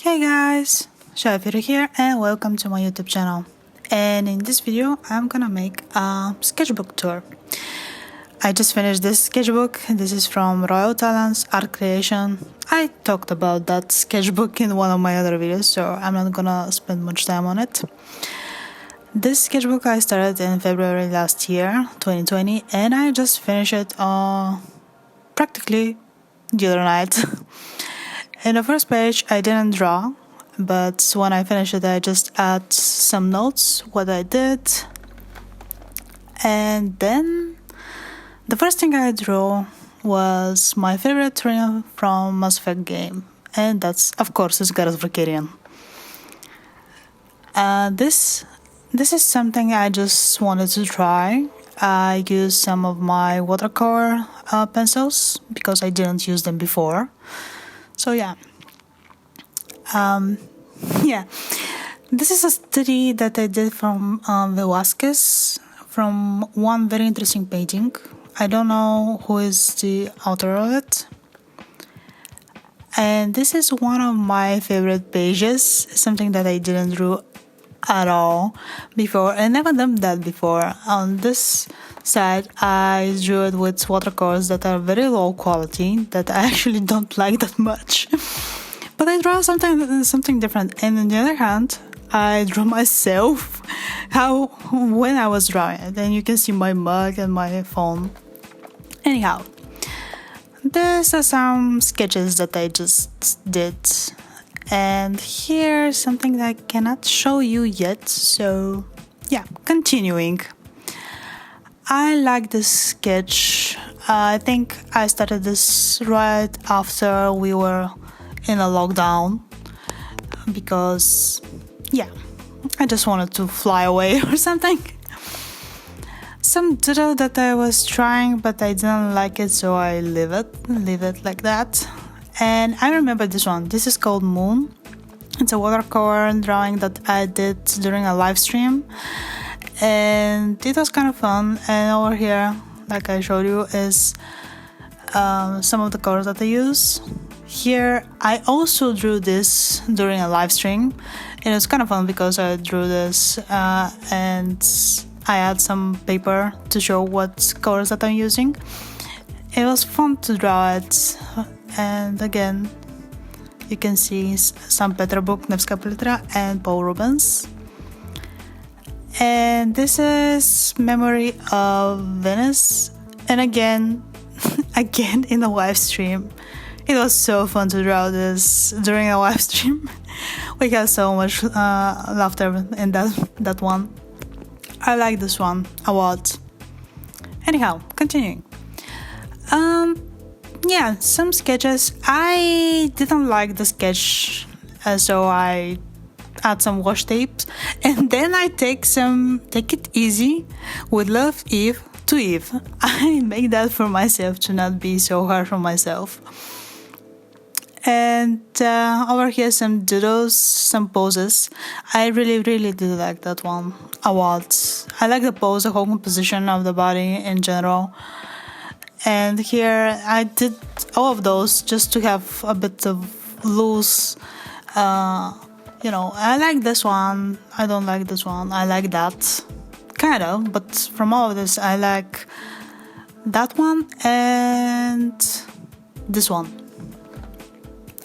Hey guys, Shaya here and welcome to my YouTube channel. And in this video, I'm gonna make a sketchbook tour. I just finished this sketchbook. This is from Royal Talents Art Creation. I talked about that sketchbook in one of my other videos, so I'm not gonna spend much time on it. This sketchbook I started in February last year, 2020, and I just finished it practically the other night. In the first page, I didn't draw, but when I finished it, I just add some notes, what I did. And then the first thing I drew was my favorite trio from Mass Effect game. And that's, of course, is Gareth Vakarian. This is something I just wanted to try. I used some of my watercolor pencils because I didn't use them before. So yeah, this is a study that I did from Velasquez from one very interesting painting. I don't know who is the author of it. And this is one of my favorite pages, something that I didn't draw at all before. I never done that before. On this side, I drew it with watercolors that are very low quality, that I actually don't like that much. But I draw something different. And on the other hand, I drew myself when I was drawing it. And you can see my mug and my phone. Anyhow, these are some sketches that I just did. And here's something that I cannot show you yet. So yeah, continuing. I like this sketch. I think I started this right after we were in a lockdown because, yeah, I just wanted to fly away or something. Some doodle that I was trying, but I didn't like it, so I leave it like that. And I remember this one. This is called Moon. It's a watercolor drawing that I did during a live stream. And it was kind of fun. And over here, like I showed you, is some of the colors that I use. Here, I also drew this during a live stream. And it was kind of fun because I drew this and I had some paper to show what colors that I'm using. It was fun to draw it. And again, you can see some Petra Book, Nevská Palitra, and Paul Rubens. And this is Memory of Venice. And again in a live stream. It was so fun to draw this during a live stream. We had so much laughter in that one. I like this one a lot. Anyhow, continuing. Yeah, some sketches. I didn't like the sketch, so I add some washi tapes, and then I take it easy with love, Eve to Eve. I make that for myself to not be so hard on myself. And over here some doodles, some poses. I really do like that one a lot. I like the pose, the whole composition of the body in general. And here I did all of those just to have a bit of loose, I like this one, I don't like this one, I like that, kind of, but from all of this, I like that one and this one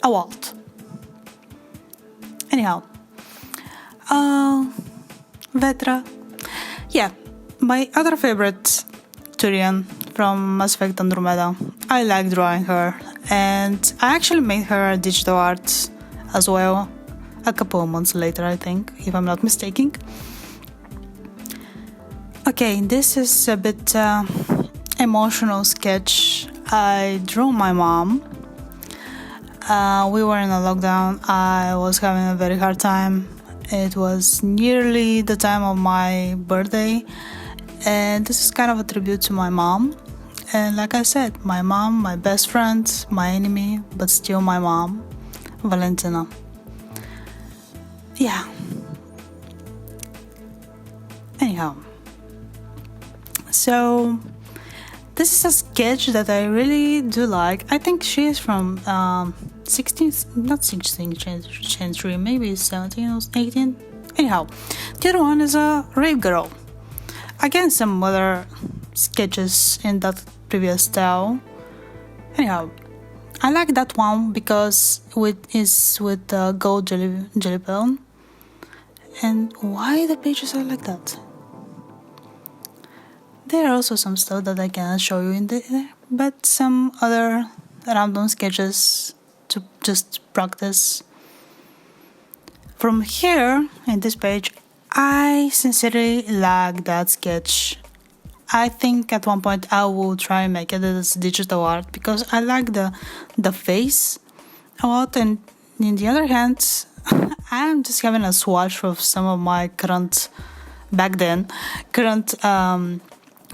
a lot. Anyhow, Vetra, yeah, my other favorite Turian from Mass Effect Andromeda. I like drawing her, and I actually made her a digital art as well a couple of months later, I think, if I'm not mistaken. Okay, this is a bit emotional sketch. I drew my mom. We were in a lockdown. I was having a very hard time. It was nearly the time of my birthday, and this is kind of a tribute to my mom. And like I said, my mom, my best friend, my enemy, but still my mom, Valentina. Yeah. Anyhow. So, this is a sketch that I really do like. I think she is from 16th, not 16th century, maybe 17th or 18th. Anyhow, the other one is a Rave Girl. Again, some other sketches in that previous style. Anyhow, I like that one because it's with gold jelly pen. And why the pages are like that? There are also some stuff that I cannot show you in there, but some other random sketches to just practice. From here, in this page, I sincerely like that sketch. I think at one point I will try and make it as digital art because I like the face a lot, and in the other hand, I'm just having a swatch of some of my current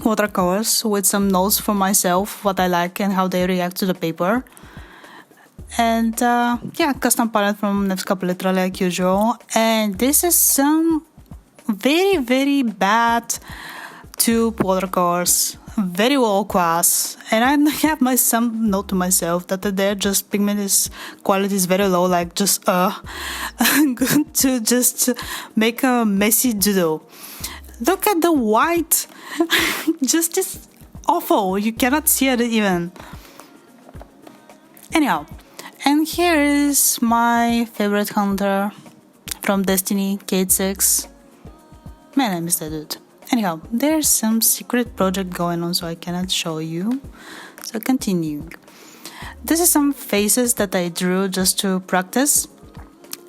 watercolors with some notes for myself, what I like and how they react to the paper. And custom palette from Next Couple literally like usual. And this is some very, very bad tube watercolors, very low class. And I have some note to myself that their just pigment quality is very low, like just good to just make a messy doodle. Look at the white, just is awful. You cannot see it even. Anyhow, and here is my favorite hunter from Destiny, Kate 6. My name is that dude. Anyhow, there's some secret project going on, so I cannot show you. So continuing. This is some faces that I drew just to practice.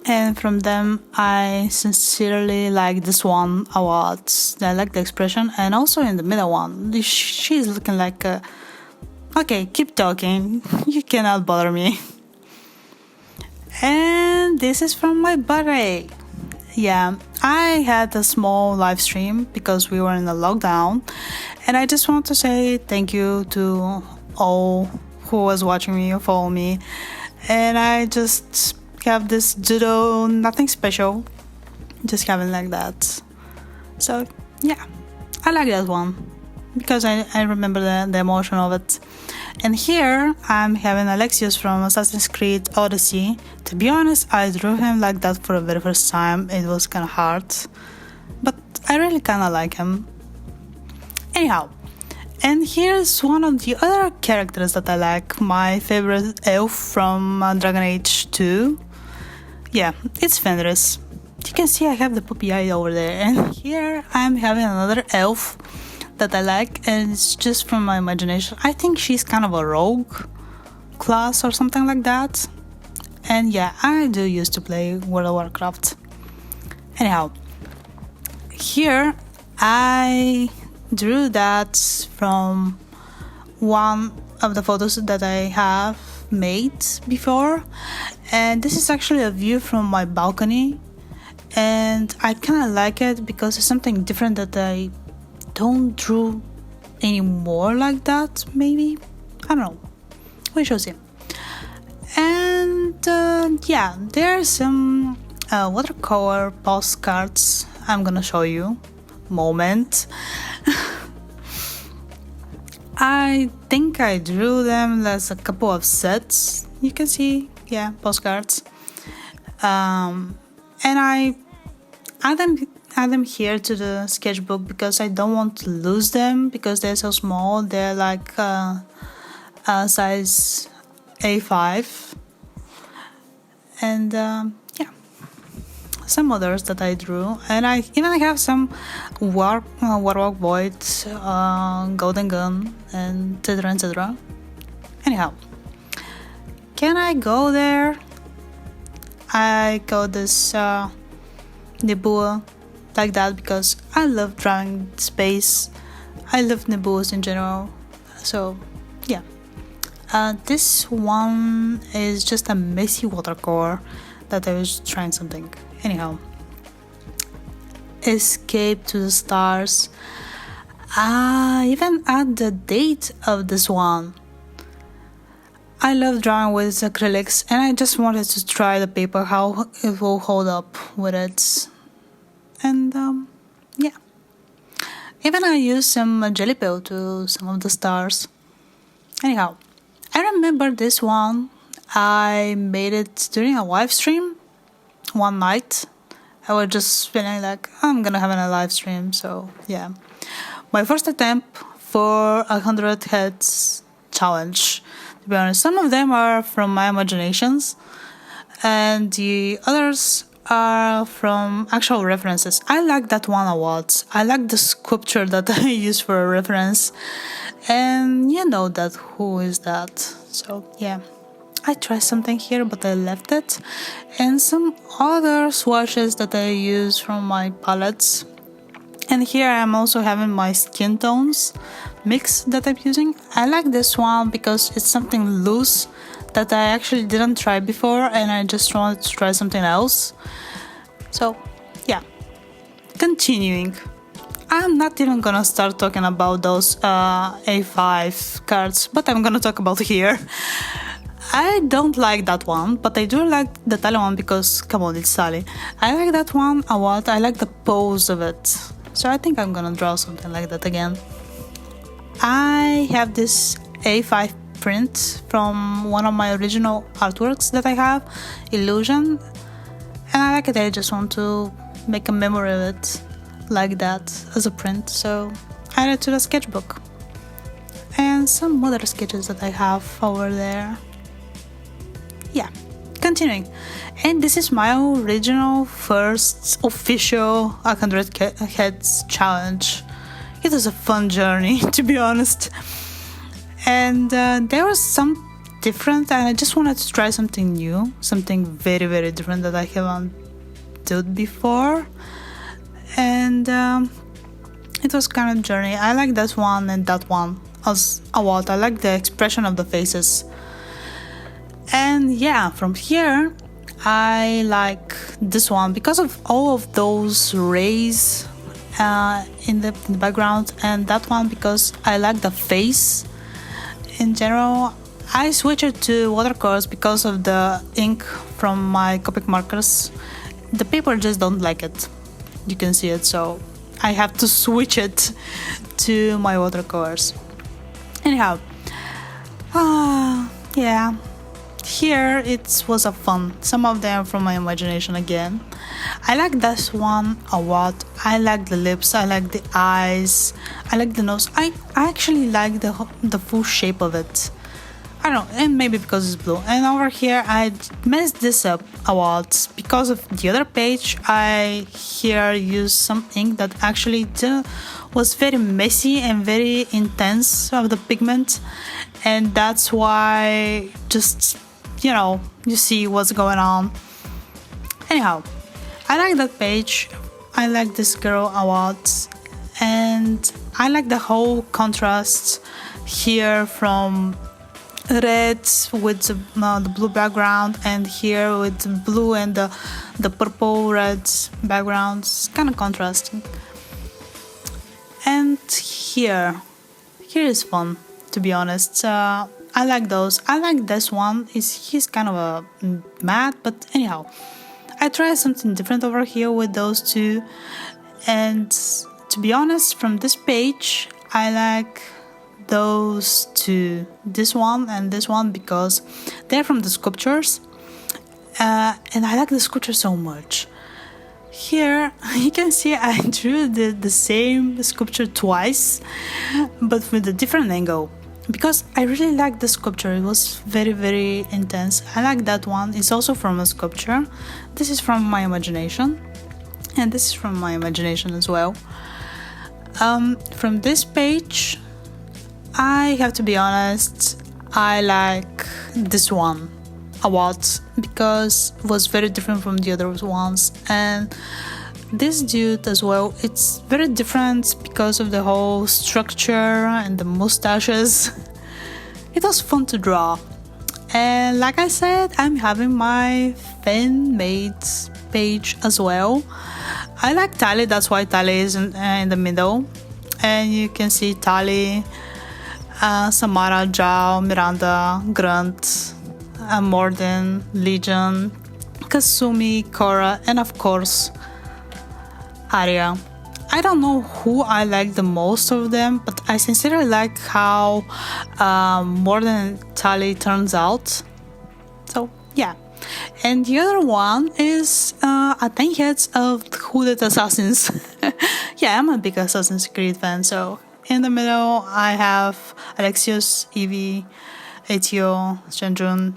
And from them, I sincerely like this one a lot. I like the expression. And also in the middle one, she's looking like a... Okay, keep talking. You cannot bother me. And this is from my birthday. Yeah, I had a small live stream because we were in a lockdown. And I just want to say thank you to all who was watching me or follow me. And I just have this doodle, nothing special, just having like that. So yeah, I like that one because I remember the emotion of it. And here I'm having Alexis from Assassin's Creed Odyssey. To be honest, I drew him like that for the very first time. It was kind of hard, but I really kind of like him. Anyhow, and here's one of the other characters that I like, my favorite elf from Dragon Age 2. Yeah, it's Fenris. You can see I have the puppy eye over there. And here I'm having another elf that I like, and it's just from my imagination. I think she's kind of a rogue class or something like that. And yeah, I do used to play World of Warcraft. Anyhow, here I drew that from one of the photos that I have made before, and this is actually a view from my balcony, and I kind of like it because it's something different that I don't draw anymore like that. Maybe, I don't know, we shall see. And there are some watercolor postcards I'm gonna show you. Moment. I think I drew them as a couple of sets. You can see, yeah, postcards. And I add them here to the sketchbook because I don't want to lose them because they're so small. They're like size A5. And some others that I drew, and I even have some Warlock Void, Golden Gun, and etc. etc. Anyhow, can I go there? I got this nebula like that because I love drawing space. I love nebulas in general. So yeah, this one is just a messy watercolor that I was trying something. Anyhow, Escape to the Stars. Even at the date of this one, I love drawing with acrylics, and I just wanted to try the paper, how it will hold up with it. And yeah, even I used some jelly pill to some of the stars. Anyhow, I remember this one. I made it during a live stream one night. I was just feeling like I'm gonna have a live stream, so yeah. My first attempt for 100 heads challenge. To be honest, some of them are from my imaginations, and the others are from actual references. I like that one a lot. I like the sculpture that I use for a reference, and you know that who is that. So yeah, I tried something here, but I left it, and some other swatches that I use from my palettes. And here I'm also having my skin tones mix that I'm using. I like this one because it's something loose that I actually didn't try before, and I just wanted to try something else. So yeah, continuing. I'm not even gonna start talking about those A5 cards, but I'm gonna talk about here. I don't like that one, but I do like the Tally one because, come on, it's Tally. I like that one a lot. I like the pose of it. So I think I'm gonna draw something like that again. I have this A5 print from one of my original artworks that I have, Illusion, and I like it. I just want to make a memory of it like that as a print, so I added it to the sketchbook. And some other sketches that I have over there. Yeah, continuing. And this is my original first official 100 heads challenge. It was a fun journey, to be honest. And there was some different, and I just wanted to try something new, something very, very different that I haven't done before. And it was kind of journey. I like that one and that one as a lot. I like the expression of the faces. And yeah, from here I like this one because of all of those rays in the background, and that one because I like the face in general. I switched it to watercolors because of the ink from my Copic markers. The paper just don't like it. You can see it, so I have to switch it to my watercolors. Anyhow, yeah. Here it was a fun. Some of them from my imagination again. I like this one a lot. I like the lips. I like the eyes. I like the nose. I actually like the full shape of it. I don't know, and maybe because it's blue. And over here I messed this up a lot because of the other page. I here used some ink that actually was very messy and very intense of the pigment, and that's why just you see what's going on. Anyhow, I like that page. I like this girl a lot, and I like the whole contrast here from red with the blue background, and here with the blue and the purple red backgrounds. Kind of contrasting. And here is fun, to be honest. I like those. I like this one. He's kind of a matte, but anyhow, I tried something different over here with those two. And to be honest, from this page, I like those two, this one and this one, because they're from the sculptures, and I like the sculpture so much. Here you can see I drew the same sculpture twice, but with a different angle, because I really like the sculpture. It was very, very intense. I like that one. It's also from a sculpture. This is from my imagination, and this is from my imagination as well. From this page, I have to be honest, I like this one a lot because it was very different from the other ones. And this dude as well, it's very different because of the whole structure and the mustaches. It was fun to draw. And like I said, I'm having my fan-made page as well. I like Tally, that's why Tally is in the middle. And you can see Tally, Samara, Zhao, Miranda, Grunt, Morden, Legion, Kasumi, Cora, and of course Arya. I don't know who I like the most of them, but I sincerely like how Morden and Tally turns out. Yeah. And the other one is Attack Heads of Hooded Assassins. Yeah, I'm a big Assassin's Creed fan, so in the middle I have Alexis, Evie, Etio, Shenjun,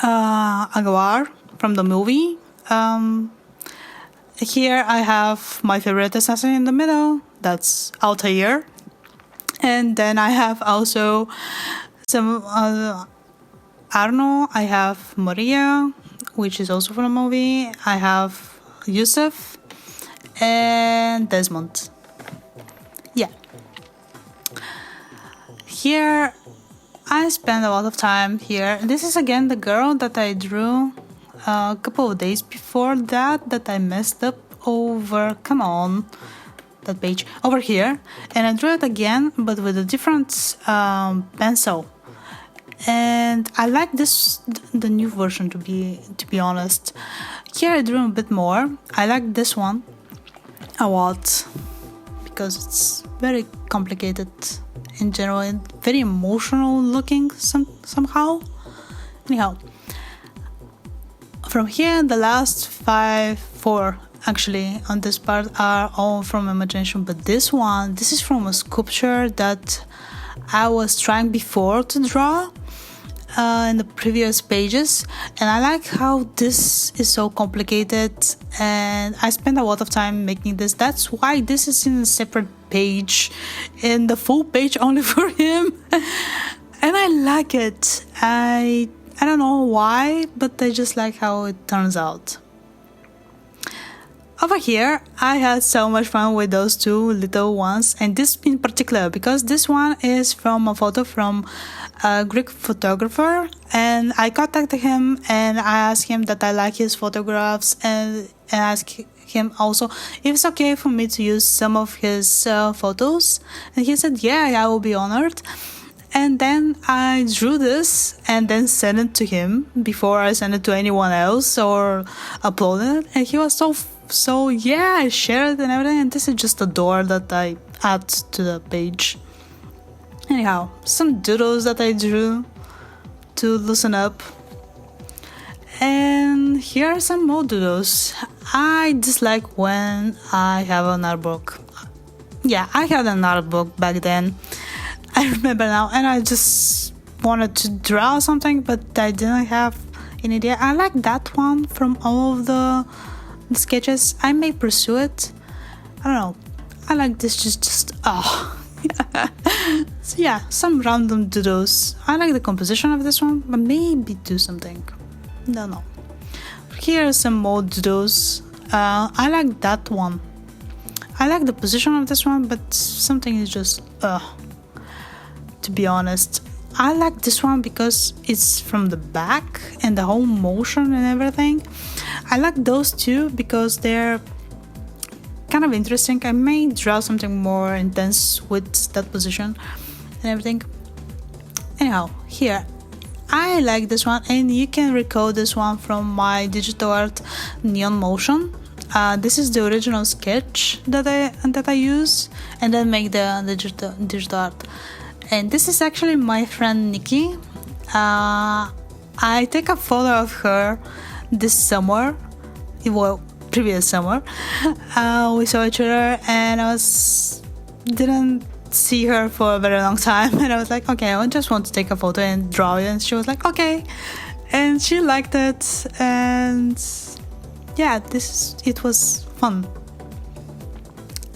Aguar from the movie. Here I have my favorite assassin in the middle, that's Altair. And then I have also some, I don't know, I have Maria, which is also from the movie. I have Yusuf and Desmond. Yeah. Here, I spent a lot of time here. This is again the girl that I drew a couple of days before that I messed up over, come on, that page, over here. And I drew it again, but with a different pencil. And I like the new version to be honest. Here I drew a bit more. I like this one a lot because it's very complicated in general and very emotional looking somehow. Anyhow, from here the last four actually on this part are all from imagination, but this is from a sculpture that I was trying before to draw in the previous pages, and I like how this is so complicated and I spent a lot of time making this. That's why this is in a separate page, in the full page only for him. And I like it. I don't know why, but I just like how it turns out. Over here, I had so much fun with those two little ones, and this in particular, because this one is from a photo from a Greek photographer, and I contacted him and I asked him that I like his photographs, and asked him also if it's okay for me to use some of his photos, and he said, yeah, I will be honored. And then I drew this and then sent it to him before I sent it to anyone else or upload it, and he was so yeah, I shared it and everything, and this is just a door that I add to the page. Anyhow, some doodles that I drew to loosen up. And here are some more doodles. I dislike when I have an art book. Yeah, I had an art book back then. I remember now, and I just wanted to draw something, but I didn't have any idea. I like that one from all of the sketches. I may pursue it. I don't know. I like this just So yeah, some random doodles. I like the composition of this one, but maybe do something. Don't know. Here are some more doodles. I like that one. I like the position of this one, but something is just to be honest. I like this one because it's from the back and the whole motion and everything. I like those two because they're kind of interesting. I may draw something more intense with that position and everything. Anyhow, here, I like this one, and you can recall this one from my digital art neon motion. This is the original sketch that I use and then make the digital art. And this is actually my friend Nikki. I take a photo of her this summer, well, previous summer. We saw each other, and I didn't see her for a very long time, and I was like, okay, I just want to take a photo and draw it, and she was like, okay, and she liked it, and yeah, it was fun.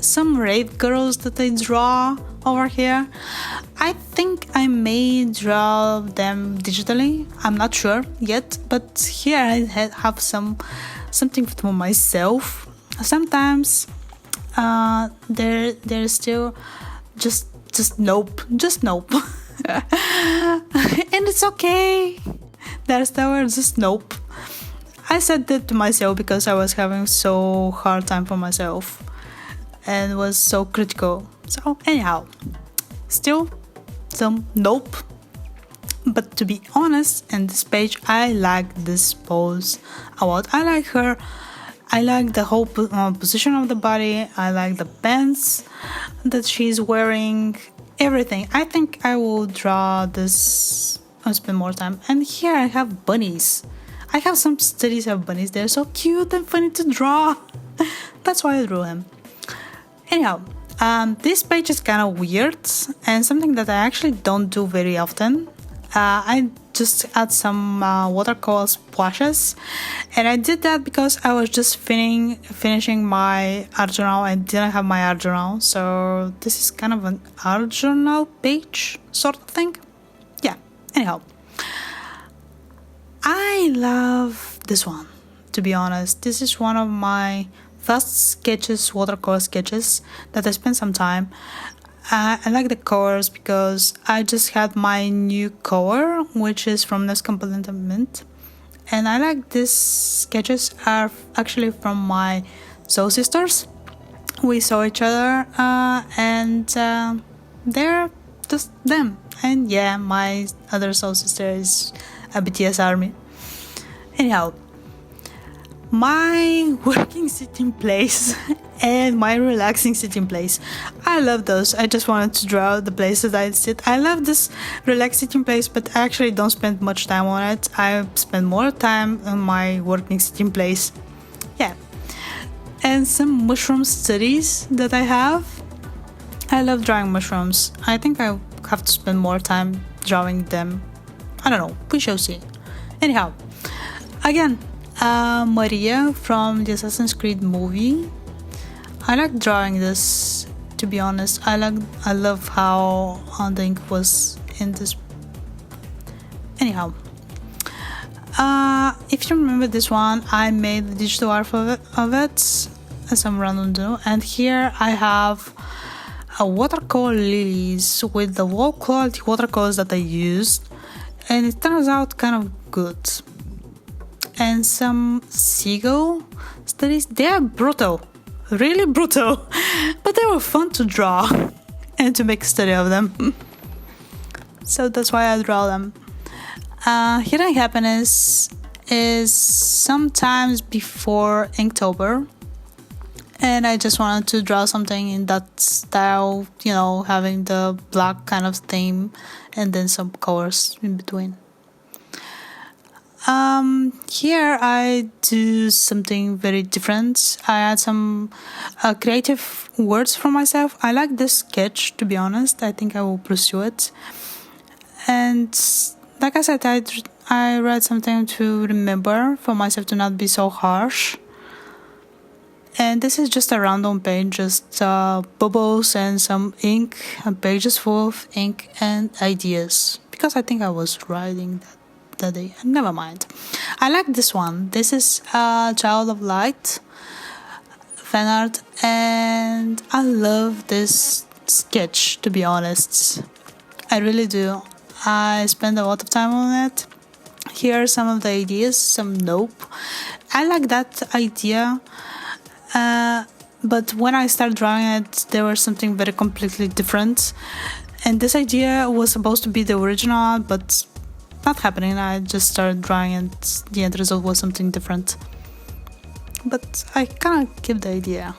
Some Rave Girls that I draw over here. I think I may draw them digitally. I'm not sure yet, but here I have something for myself. Sometimes they're still just nope. And it's okay. They're still just nope. I said that to myself because I was having so hard time for myself and was so critical. So anyhow, still some nope. But to be honest, in this page, I like this pose a lot. I like her. I like the whole position of the body. I like the pants that she's wearing. Everything. I think I will draw this and spend more time. And here I have bunnies. I have some studies of bunnies. They're so cute and funny to draw. That's why I drew him. Anyhow, this page is kind of weird and something that I actually don't do very often. I just add some watercolor splashes, and I did that because I was just finishing my art journal. I didn't have my art journal, so this is kind of an art journal page sort of thing. Yeah, anyhow, I love this one, to be honest. This is one of my first sketches, watercolor sketches, that I spent some time. I like the colors because I just had my new color, which is from this Component Mint. And I like these sketches are actually from my soul sisters. We saw each other and they're just them. And yeah, my other soul sister is a BTS ARMY. Anyhow, my working sitting place and my relaxing sitting place, I love those. I just wanted to draw the places I sit. I love this relaxed sitting place, but I actually don't spend much time on it. I spend more time on my working sitting place. Yeah. And some mushroom studies that I have. I love drawing mushrooms. I think I have to spend more time drawing them. I don't know, we shall see. Anyhow, again, Maria from the Assassin's Creed movie. I like drawing this, to be honest. I love how the ink was in this. Anyhow, if you remember this one, I made the digital art of it as some random do, and here I have a watercolor lilies with the low quality watercolors that I used, and it turns out kind of good. And some seagull studies. They are brutal, really brutal, but they were fun to draw and to make a study of them. So that's why I draw them. Hidden Happiness is sometimes before Inktober, and I just wanted to draw something in that style, you know, having the black kind of theme and then some colors in between. Here I do something very different. I add some creative words for myself. I like this sketch, to be honest. I think I will pursue it. And like I said, I read something to remember for myself to not be so harsh. And this is just a random page, just bubbles and some ink, and pages full of ink and ideas. Because I think I was writing that day. Never mind. I like this one. This is Child of Light fan art, and I love this sketch, to be honest. I really do. I spend a lot of time on it. Here are some of the ideas, some nope. I like that idea, but when I started drawing it, there was something very completely different. And this idea was supposed to be the original, but not happening. I just started drawing and the end result was something different. But I kind of keep the idea.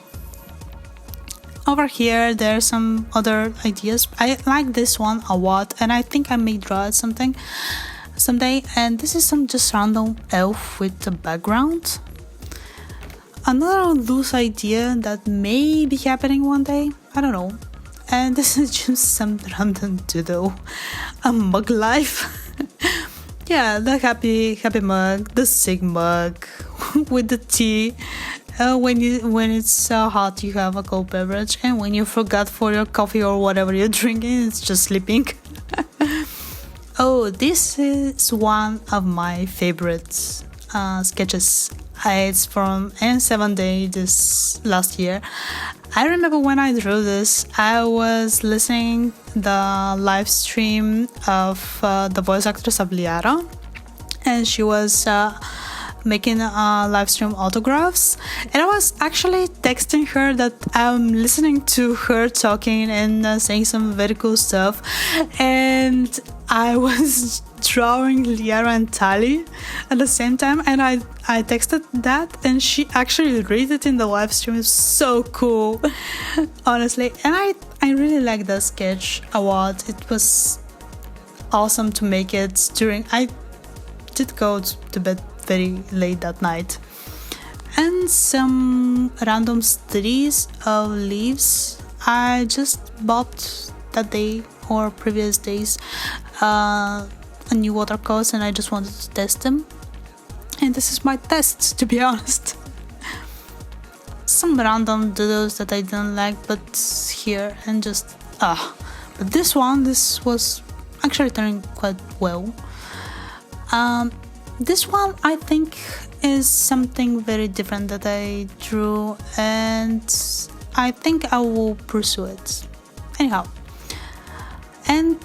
Over here, there are some other ideas. I like this one a lot, and I think I may draw it someday. And this is some just random elf with the background. Another loose idea that may be happening one day. I don't know. And this is just some random doodle. A mug life. Yeah, the happy mug, the sick mug with the tea. When it's hot, you have a cold beverage, and when you forgot for your coffee or whatever you're drinking, it's just sleeping. Oh, this is one of my favorite sketches. It's from N7 Day this last year. I remember when I drew this, I was listening the live stream of the voice actress of Liara, and she was making live stream autographs, and I was actually texting her that I'm listening to her talking and saying some very cool stuff, and I was drawing Liara and Tali at the same time, and I texted that, and she actually read it in the live stream. It's so cool, honestly. And I really like that sketch a lot. It was awesome to make it during. I did go to bed very late that night. And some random studies of leaves I just bought that day or previous days, a new watercolors, and I just wanted to test them. And this is my test, to be honest. Some random doodles that I didn't like, but here and just but this was actually turning quite well. This one I think is something very different that I drew, and I think I will pursue it. Anyhow, and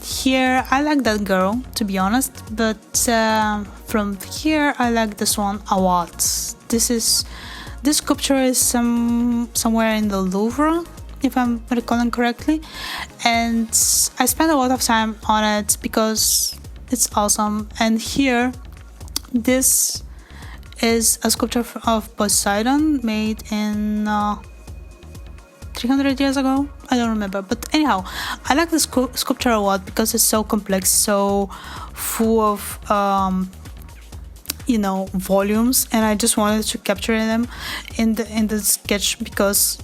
here I like that girl, to be honest, but from here I like this one a lot. This sculpture is somewhere in the Louvre, if I'm recalling correctly, and I spent a lot of time on it because it's awesome. And here, this is a sculpture of Poseidon made in 300 years ago. I don't remember, but anyhow, I like this sculpture a lot because it's so complex, so full of volumes, and I just wanted to capture them in the sketch because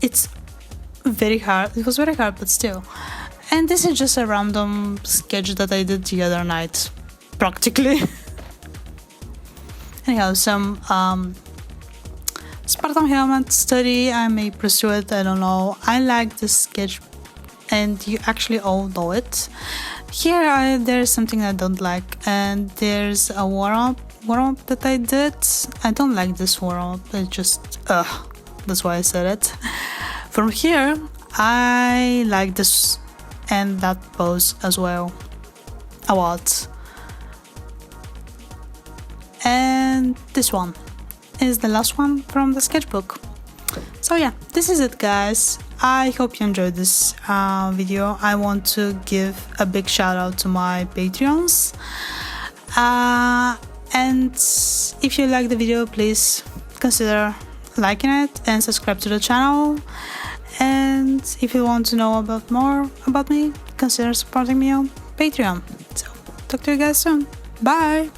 it's very hard. It was very hard, but still. And this is just a random sketch that I did the other night, practically. Anyhow, some Spartan helmet study. I may pursue it, I don't know. I like this sketch, and you actually all know it. Here, there's something I don't like, and there's a warm-up that I did. I don't like this warm-up. It just, that's why I said it. From here, I like this and that pose as well a lot. And this one is the last one from the sketchbook. So yeah, this is it, guys. I hope you enjoyed this video. I want to give a big shout out to my Patreons. And if you like the video, please consider liking it and subscribe to the channel. And if you want to know more about me, consider supporting me on Patreon. So talk to you guys soon. Bye!